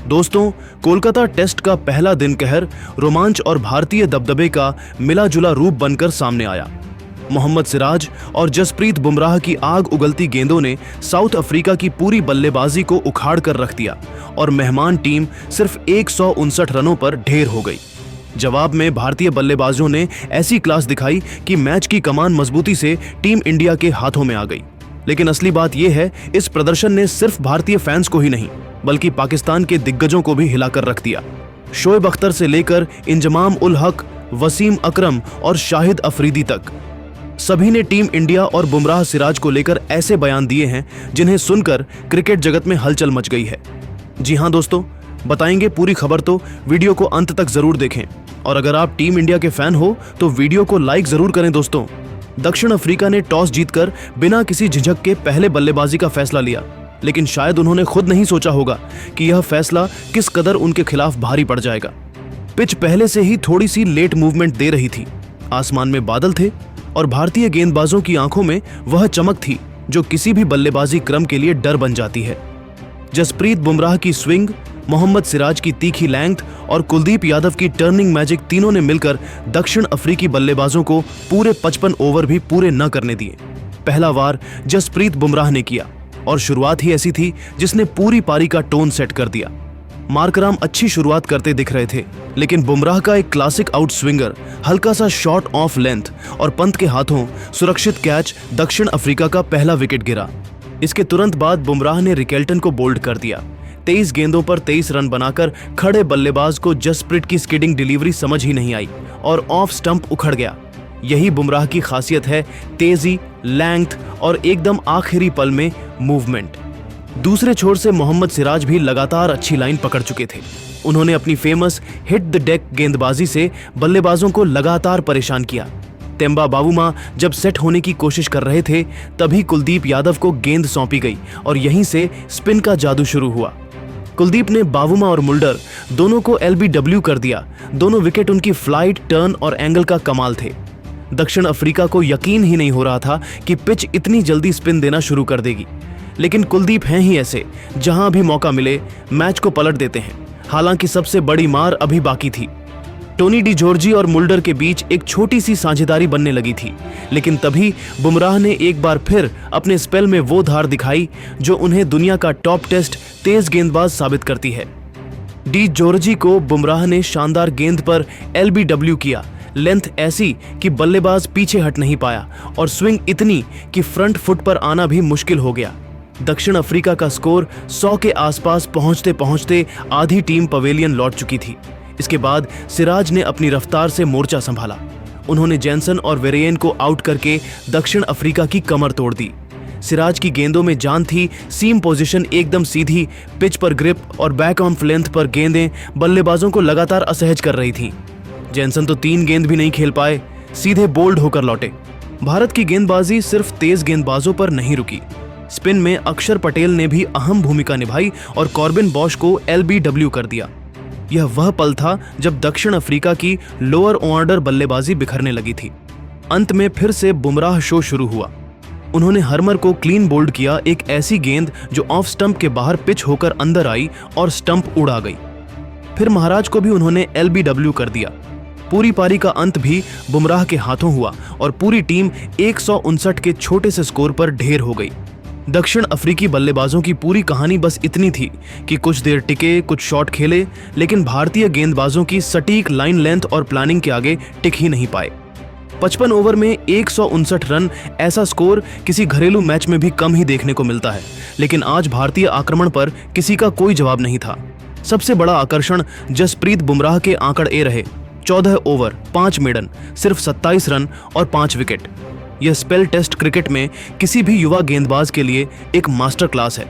दोस्तों, कोलकाता टेस्ट का पहला दिन कहर, रोमांच और भारतीय दबदबे का मिला जुला रूप बनकर सामने आया। मोहम्मद सिराज और जसप्रीत बुमराह की आग उगलती गेंदों ने साउथ अफ्रीका की पूरी बल्लेबाजी को उखाड़ कर रख दिया और मेहमान टीम सिर्फ 159 रनों पर ढेर हो गई। जवाब में भारतीय बल्लेबाजों ने ऐसी क्लास दिखाई कि मैच की कमान मजबूती से टीम इंडिया के हाथों में आ गई। लेकिन असली बात यह है, इस प्रदर्शन ने सिर्फ भारतीय फैंस को ही नहीं बल्कि पाकिस्तान के दिग्गजों को भी हिलाकर रख दिया। शोएब अख्तर से लेकर इंजमाम उल हक, वसीम अकरम और शाहिद अफरीदी तक सभी ने टीम इंडिया और बुमराह सिराज को लेकर ऐसे बयान दिए हैं जिन्हें सुनकर क्रिकेट जगत में हलचल मच गई है। जी हां दोस्तों, बताएंगे पूरी खबर, तो वीडियो को अंत तक जरूर देखें। और अगर आप टीम इंडिया के फैन हो तो वीडियो को लाइक जरूर करें। दोस्तों, दक्षिण अफ्रीका ने टॉस जीतकर बिना किसी झिझक के पहले बल्लेबाजी का फैसला लिया, लेकिन शायद उन्होंने खुद नहीं सोचा होगा कि यह फैसला किस कदर उनके खिलाफ भारी पड़ जाएगा। पिच पहले से ही थोड़ी सी लेट मूवमेंट दे रही थी, आसमान में बादल थे और भारतीय गेंदबाजों की आंखों में वह चमक थी जो किसी भी बल्लेबाजी क्रम के लिए डर बन जाती है। जसप्रीत बुमराह की स्विंग, मोहम्मद सिराज की तीखी लेंथ और कुलदीप यादव की टर्निंग मैजिक, तीनों ने मिलकर दक्षिण अफ्रीकी बल्लेबाजों को पूरे 55 ओवर भी पूरे न करने दिए। पहला वार जसप्रीत बुमराह ने किया और शुरुआत ही ऐसी थी जिसने पूरी पारी का टोन सेट कर दिया। मार्कराम अच्छी शुरुआत करते दिख रहे थे, लेकिन बुमराह का एक क्लासिक आउट स्विंगर, हल्का सा शॉट ऑफ लेंथ और पंत के हाथों सुरक्षित कैच दक्षिण अफ्रीका का पहला विकेट गिरा। इसके तुरंत बाद बुमराह ने रिकेल्टन को बोल्ड कर दिया। 23 गेंदों पर 23 रन बनाकर खड़े बल्लेबाज को जसप्रीत की स्किडिंग डिलीवरी समझ ही नहीं आई और ऑफ स्टंप उखड़ गया। यही बुमराह की खासियत है, तेजी, लेंथ और एकदम आखिरी पल में मूवमेंट। दूसरे छोर से मोहम्मद सिराज भी लगातार अच्छी लाइन पकड़ चुके थे। उन्होंने अपनी फेमस हिट द डेक गेंदबाजी से बल्लेबाजों को लगातार परेशान किया। तेम्बा बावुमा जब सेट होने की कोशिश कर रहे थे, तभी कुलदीप यादव को गेंद सौंपी गई और यहीं से स्पिन का जादू शुरू हुआ। कुलदीप ने बावुमा और मुल्डर दोनों को LBW कर दिया। दोनों विकेट उनकी फ्लाइट, टर्न और एंगल का कमाल थे। दक्षिण अफ्रीका को यकीन ही नहीं हो रहा था कि पिच इतनी जल्दी स्पिन देना शुरू कर देगी, लेकिन कुलदीप हैं ही ऐसे, जहां भी मौका मिले मैच को पलट देते हैं। हालांकि सबसे बड़ी मार अभी बाकी थी। टोनी डी जॉर्जी और मुल्डर के बीच एक छोटी सी साझेदारी बनने लगी थी, लेकिन तभी बुमराह ने एक बार फिर अपने स्पेल में वो धार दिखाई जो उन्हें दुनिया का टॉप टेस्ट तेज गेंदबाज साबित करती है। डी जॉर्जी को बुमराह ने शानदार गेंद पर LBW किया। लेंथ ऐसी कि बल्लेबाज पीछे हट नहीं पाया और स्विंग इतनी कि फ्रंट फुट पर आना भी मुश्किल हो गया। दक्षिण अफ्रीका का स्कोर 100 के आसपास पहुंचते पहुंचते आधी टीम पवेलियन लौट चुकी थी। इसके बाद सिराज ने अपनी रफ्तार से मोर्चा संभाला। उन्होंने जैनसन और वेरेन को आउट करके दक्षिण अफ्रीका की कमर तोड़ दी। सिराज की गेंदों में जान थी, सीम पोजीशन एकदम सीधी, पिच पर ग्रिप और बैक ऑफ लेंथ पर गेंदें बल्लेबाजों को लगातार असहज कर रही थीं। जैनसन तो 3 गेंद भी नहीं खेल पाए, सीधे बोल्ड होकर लौटे। भारत की गेंदबाजी सिर्फ तेज गेंदबाजों पर नहीं रुकी। स्पिन में अक्षर पटेल ने भी अहम भूमिका निभाई और कॉर्बिन बॉश को LBW कर दिया। यह वह पल था जब दक्षिण अफ्रीका की लोअर ऑर्डर बल्लेबाजी बिखरने लगी थी। अंत में फिर से बुमराह शो शुरू हुआ। उन्होंने हर्मर को क्लीन बोल्ड किया, एक ऐसी गेंद जो ऑफ स्टंप के बाहर पिच होकर अंदर आई और स्टंप उड़ा गई। फिर महाराज को भी उन्होंने LBW कर दिया। पूरी पारी का अंत भी बुमराह के हाथों हुआ और पूरी टीम 159 के छोटे से स्कोर पर ढेर हो गई। दक्षिण अफ्रीकी बल्लेबाजों की पूरी कहानी बस इतनी थी कि कुछ देर टिके, कुछ शॉट खेले, लेकिन भारतीय गेंदबाजों की सटीक लाइन लेंथ और प्लानिंग के आगे टिक ही नहीं पाए। 55 ओवर में 159 रन, ऐसा स्कोर किसी घरेलू मैच में भी कम ही देखने को मिलता है, लेकिन आज भारतीय आक्रमण पर किसी का कोई जवाब नहीं था। सबसे बड़ा आकर्षण जसप्रीत बुमराह के आंकड़े रहे। 14 ओवर, 5 मेडन, सिर्फ 27 रन और 5 विकेट। यह स्पेल टेस्ट क्रिकेट में किसी भी युवा गेंदबाज के लिए एक मास्टर क्लास है।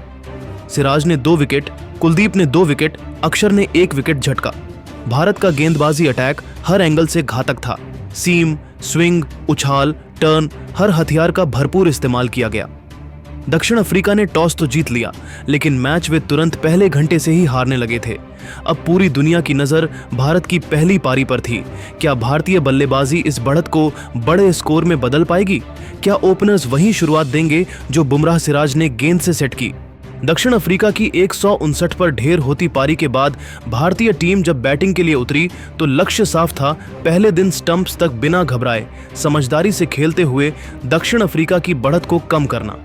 सिराज ने 2 विकेट, कुलदीप ने 2 विकेट, अक्षर ने 1 विकेट झटका। भारत का गेंदबाजी अटैक हर एंगल से घातक था। सीम, स्विंग, उछाल, टर्न, हर हथियार का भरपूर इस्तेमाल किया गया। दक्षिण अफ्रीका ने टॉस तो जीत लिया, लेकिन मैच वे तुरंत पहले घंटे से ही हारने लगे थे। अब पूरी दुनिया की नजर भारत की पहली पारी पर थी। क्या भारतीय बल्लेबाजी इस बढ़त को बड़े स्कोर में बदल पाएगी? क्या ओपनर्स वही शुरुआत देंगे जो बुमराह सिराज ने गेंद से सेट की? दक्षिण अफ्रीका की 159 पर ढेर होती पारी के बाद भारतीय टीम जब बैटिंग के लिए उतरी तो लक्ष्य साफ था, पहले दिन स्टंप्स तक बिना घबराए समझदारी से खेलते हुए दक्षिण अफ्रीका की बढ़त को कम करना।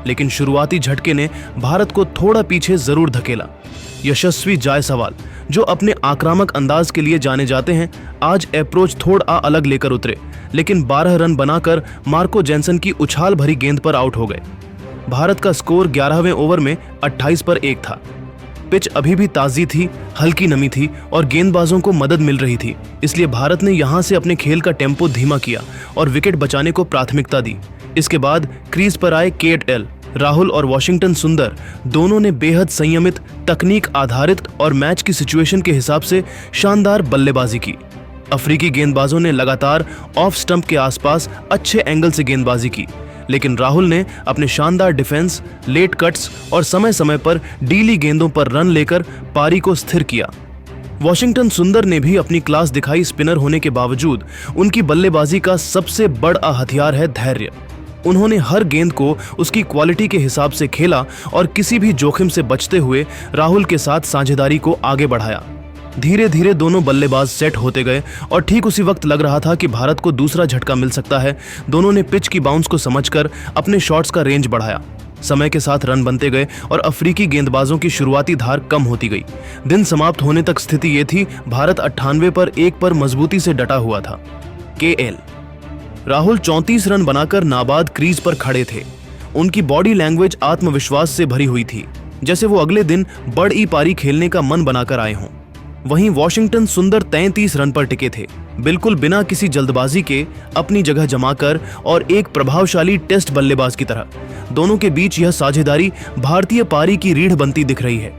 लेकिन शुरुआती झटके ने भारत को थोड़ा पीछे जरूर धकेला। यशस्वी जायसवाल, जो अपने आक्रामक अंदाज के लिए जाने जाते हैं, आज अप्रोच थोड़ा अलग लेकर उतरे, लेकिन 12 रन बनाकर मार्को जेनसन की उछाल भरी गेंद पर आउट हो गए। भारत का स्कोर 11वें ओवर में 28 पर 1 था। पिच अभी भी ताजी थी, हल्की नमी थी और गेंदबाजों को मदद मिल रही थी, इसलिए भारत ने यहां से अपने खेल का टेम्पो धीमा किया और विकेट बचाने को प्राथमिकता दी। इसके बाद क्रीज पर आए KL राहुल और वॉशिंगटन सुंदर, दोनों ने बेहद संयमित, तकनीक आधारित और मैच की सिचुएशन के हिसाब से शानदार बल्लेबाजी की। अफ्रीकी गेंदबाजों ने लगातार ऑफ स्टंप के आसपास अच्छे एंगल से गेंदबाजी की, लेकिन राहुल ने अपने शानदार डिफेंस, लेट कट्स और समय समय पर डीली गेंदों पर रन लेकर पारी को स्थिर किया। वॉशिंगटन सुंदर ने भी अपनी क्लास दिखाई। स्पिनर होने के बावजूद उनकी बल्लेबाजी का सबसे बड़ा हथियार है धैर्य। उन्होंने हर गेंद को उसकी क्वालिटी के हिसाब से खेला और किसी भी जोखिम से बचते हुए राहुल के साथ साझेदारी को आगे बढ़ाया। धीरे धीरे दोनों बल्लेबाज सेट होते गए और ठीक उसी वक्त लग रहा था कि भारत को दूसरा झटका मिल सकता है। दोनों ने पिच की बाउंस को समझकर अपने शॉट्स का रेंज बढ़ाया। समय के साथ रन बनते गए और अफ्रीकी गेंदबाजों की शुरुआती धार कम होती गई। दिन समाप्त होने तक स्थिति ये थी, भारत 98 पर 1 पर मजबूती से डटा हुआ था। KL राहुल 34 रन बनाकर नाबाद क्रीज पर खड़े थे। उनकी बॉडी लैंग्वेज आत्मविश्वास से भरी हुई थी, जैसे वो अगले दिन बड़ी पारी खेलने का मन बनाकर आए हों। वहीं वॉशिंगटन सुंदर 33 रन पर टिके थे, बिल्कुल बिना किसी जल्दबाजी के, अपनी जगह जमाकर और एक प्रभावशाली टेस्ट बल्लेबाज की तरह। दोनों के बीच यह साझेदारी भारतीय पारी की रीढ़ बनती दिख रही है।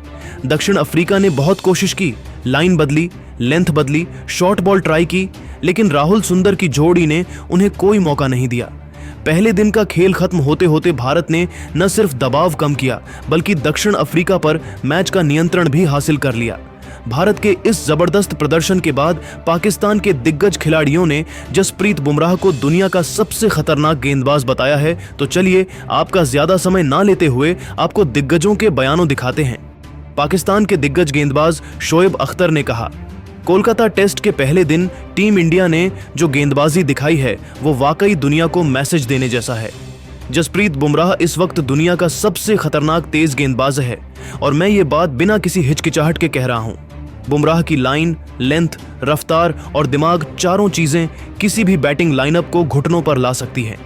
दक्षिण अफ्रीका ने बहुत कोशिश की, लाइन बदली, लेंथ बदली, शॉर्ट बॉल ट्राई की, लेकिन राहुल सुंदर की जोड़ी ने उन्हें कोई मौका नहीं दिया। पहले दिन का खेल खत्म होते होते भारत ने न सिर्फ दबाव कम किया, बल्कि दक्षिण अफ्रीका पर मैच का नियंत्रण भी हासिल कर लिया। भारत के इस जबरदस्त प्रदर्शन के बाद पाकिस्तान के दिग्गज खिलाड़ियों ने जसप्रीत बुमराह को दुनिया का सबसे खतरनाक गेंदबाज बताया है। तो चलिए, आपका ज्यादा समय ना लेते हुए आपको दिग्गजों के बयानों दिखाते हैं। पाकिस्तान के दिग्गज गेंदबाज शोएब अख्तर ने कहा, कोलकाता टेस्ट के पहले दिन टीम इंडिया ने जो गेंदबाजी दिखाई है वो वाकई दुनिया को मैसेज देने जैसा है। जसप्रीत बुमराह इस वक्त दुनिया का सबसे खतरनाक तेज गेंदबाज है और मैं ये बात बिना किसी हिचकिचाहट के कह रहा हूँ। बुमराह की लाइन, लेंथ, रफ्तार और दिमाग, चारों चीजें किसी भी बैटिंग लाइनअप को घुटनों पर ला सकती हैं।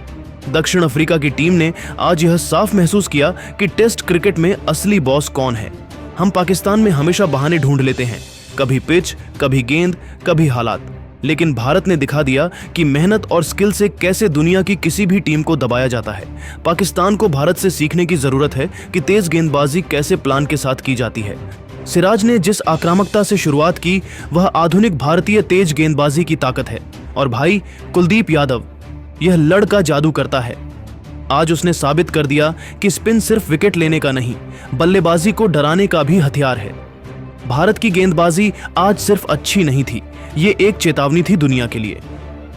दक्षिण अफ्रीका की टीम ने आज यह साफ महसूस किया कि टेस्ट क्रिकेट में असली बॉस कौन है। हम पाकिस्तान में हमेशा बहाने ढूंढ लेते हैं, कभी पिच, कभी गेंद, कभी हालात, लेकिन भारत ने दिखा दिया कि मेहनत और स्किल से कैसे दुनिया की किसी भी टीम को दबाया जाता है। पाकिस्तान को भारत से सीखने की जरूरत है कि तेज गेंदबाजी कैसे प्लान के साथ की जाती है। सिराज ने जिस आक्रामकता से शुरुआत की, वह आधुनिक भारतीय तेज गेंदबाजी की ताकत है। और भाई कुलदीप यादव, यह लड़का जादू करता है। आज उसने साबित कर दिया कि स्पिन सिर्फ विकेट लेने का नहीं, बल्लेबाजी को डराने का भी हथियार है। भारत की गेंदबाजी आज सिर्फ अच्छी नहीं थी, ये एक चेतावनी थी दुनिया के लिए।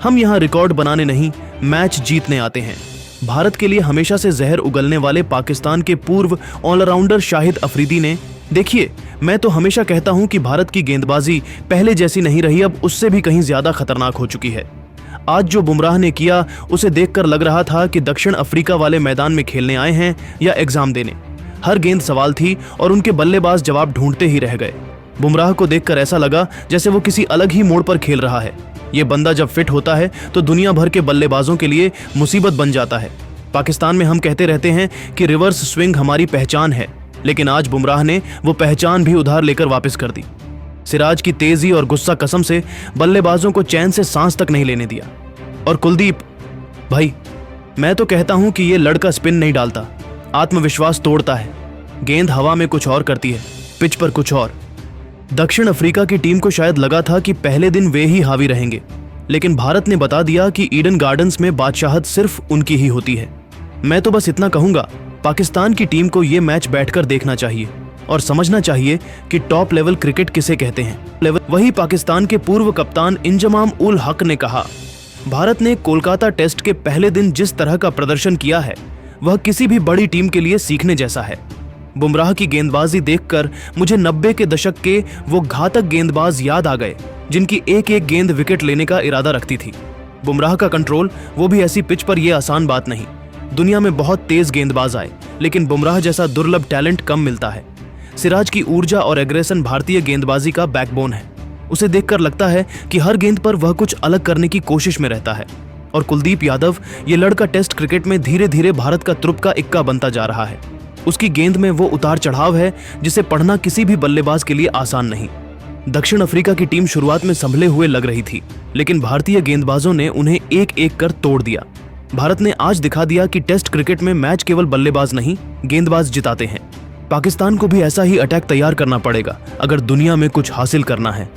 हम यहाँ रिकॉर्ड बनाने नहीं, मैच जीतने आते हैं। भारत के लिए हमेशा से जहर उगलने वाले पाकिस्तान के पूर्व ऑलराउंडर शाहिद अफरीदी ने, देखिए, मैं तो हमेशा कहता हूं कि भारत की गेंदबाजी पहले जैसी नहीं रही, अब उससे भी कहीं ज्यादा खतरनाक हो चुकी है। आज जो बुमराह ने किया, उसे देखकर लग रहा था कि दक्षिण अफ्रीका वाले मैदान में खेलने आए हैं या एग्जाम देने। हर गेंद सवाल थी और उनके बल्लेबाज जवाब ढूंढते ही रह गए। बुमराह को देखकर ऐसा लगा जैसे वो किसी अलग ही मोड़ पर खेल रहा है। ये बंदा जब फिट होता है तो दुनिया भर के बल्लेबाजों के लिए मुसीबत बन जाता है। पाकिस्तान में हम कहते रहते हैं कि रिवर्स स्विंग हमारी पहचान है, लेकिन आज बुमराह ने वो पहचान भी उधार लेकर वापस कर दी। सिराज की तेजी और गुस्सा कसम से बल्लेबाजों को चैन से सांस तक नहीं लेने दिया। और कुलदीप भाई, मैं तो कहता हूं कि ये लड़का स्पिन नहीं डालता, आत्मविश्वास तोड़ता है। गेंद हवा में कुछ और करती है, पिच पर कुछ और। दक्षिण अफ्रीका की टीम को शायद लगा था कि पहले दिन वे ही हावी रहेंगे, लेकिन भारत ने बता दिया कि ईडन गार्डन्स में बादशाहत सिर्फ उनकी ही होती है। मैं तो बस इतना कहूंगा, पाकिस्तान की टीम को यह मैच बैठकर देखना चाहिए और समझना चाहिए कि टॉप लेवल क्रिकेट किसे कहते हैं। वही पाकिस्तान के पूर्व कप्तान इंजमाम उल हक ने कहा, भारत ने कोलकाता टेस्ट के पहले दिन जिस तरह का प्रदर्शन किया है, वह किसी भी बड़ी टीम के लिए सीखने जैसा है। बुमराह की गेंदबाजी देखकर मुझे 90 के दशक के वो घातक गेंदबाज याद आ गए जिनकी एक एक गेंद विकेट लेने का इरादा रखती थी। बुमराह का कंट्रोल, वो भी ऐसी पिच पर यह आसान बात नहीं। दुनिया में बहुत तेज गेंदबाज आए, लेकिन बुमराह जैसा दुर्लभ टैलेंट कम मिलता है। सिराज की ऊर्जा और एग्रेशन भारतीय गेंदबाजी का बैकबोन है। उसे देखकर लगता है कि हर गेंद पर वह कुछ अलग करने की कोशिश में रहता है। और कुलदीप यादव, ये लड़का टेस्ट क्रिकेट में धीरे धीरे भारत का तुरुप का इक्का बनता जा रहा है। उसकी गेंद में वो उतार चढ़ाव है जिसे पढ़ना किसी भी बल्लेबाज के लिए आसान नहीं। दक्षिण अफ्रीका की टीम शुरुआत में संभले हुए लग रही थी, लेकिन भारतीय गेंदबाजों ने उन्हें एक एक कर तोड़ दिया। भारत ने आज दिखा दिया कि टेस्ट क्रिकेट में मैच केवल बल्लेबाज नहीं, गेंदबाज जिताते हैं। पाकिस्तान को भी ऐसा ही अटैक तैयार करना पड़ेगा अगर दुनिया में कुछ हासिल करना है।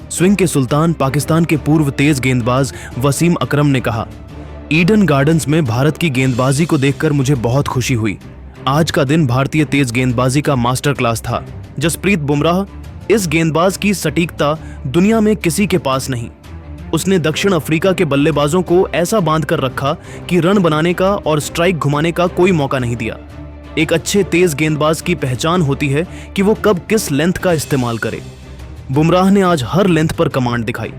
स्विंग के सुल्तान पाकिस्तान के पूर्व तेज गेंदबाज वसीम अकरम ने कहा, ईडन गार्डन्स में भारत की गेंदबाजी को देखकर मुझे बहुत खुशी हुई। आज का दिन भारतीय तेज गेंदबाजी का मास्टर क्लास था। जसप्रीत बुमराह, इस गेंदबाज की सटीकता दुनिया में किसी के पास नहीं। उसने दक्षिण अफ्रीका के बल्लेबाजों को ऐसा बांध कर रखा कि रन बनाने का और स्ट्राइक घुमाने का कोई मौका नहीं दिया। एक अच्छे तेज गेंदबाज की पहचान होती है कि वो कब किस लेंथ का इस्तेमाल करे। बुमराह ने आज हर लेंथ पर कमांड दिखाई।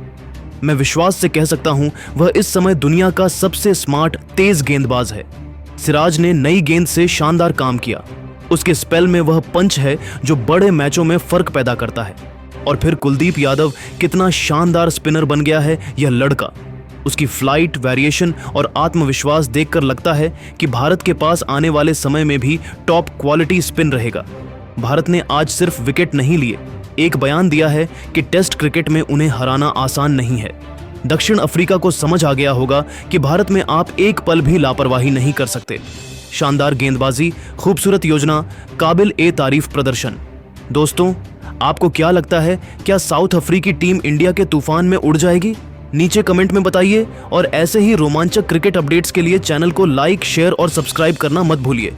मैं विश्वास से कह सकता हूं वह इस समय दुनिया का सबसे स्मार्ट तेज गेंदबाज है। सिराज ने नई गेंद से शानदार काम किया। उसके स्पेल में वह पंच है जो बड़े मैचों में फर्क पैदा करता है। और फिर कुलदीप यादव कितना शानदार स्पिनर बन गया है यह लड़का। उसकी फ्लाइट, वेरिएशन और आत्मविश्वास देखकर लगता है कि भारत के पास आने वाले समय में भी टॉप क्वालिटी स्पिन रहेगा। भारत ने आज सिर्फ विकेट नहीं लिए, एक बयान दिया है कि टेस्ट क्रिकेट में उन्हें हराना आसान नहीं है। दक्षिण अफ्रीका को समझ आ गया होगा कि भारत में आप एक पल भी लापरवाही नहीं कर सकते। शानदार गेंदबाजी, खूबसूरत योजना, काबिल ए तारीफ प्रदर्शन। दोस्तों, आपको क्या लगता है, क्या साउथ अफ्रीकी टीम इंडिया के तूफान में उड़ जाएगी? नीचे कमेंट में बताइए और ऐसे ही रोमांचक क्रिकेट अपडेट्स के लिए चैनल को लाइक, शेयर और सब्सक्राइब करना मत भूलिए।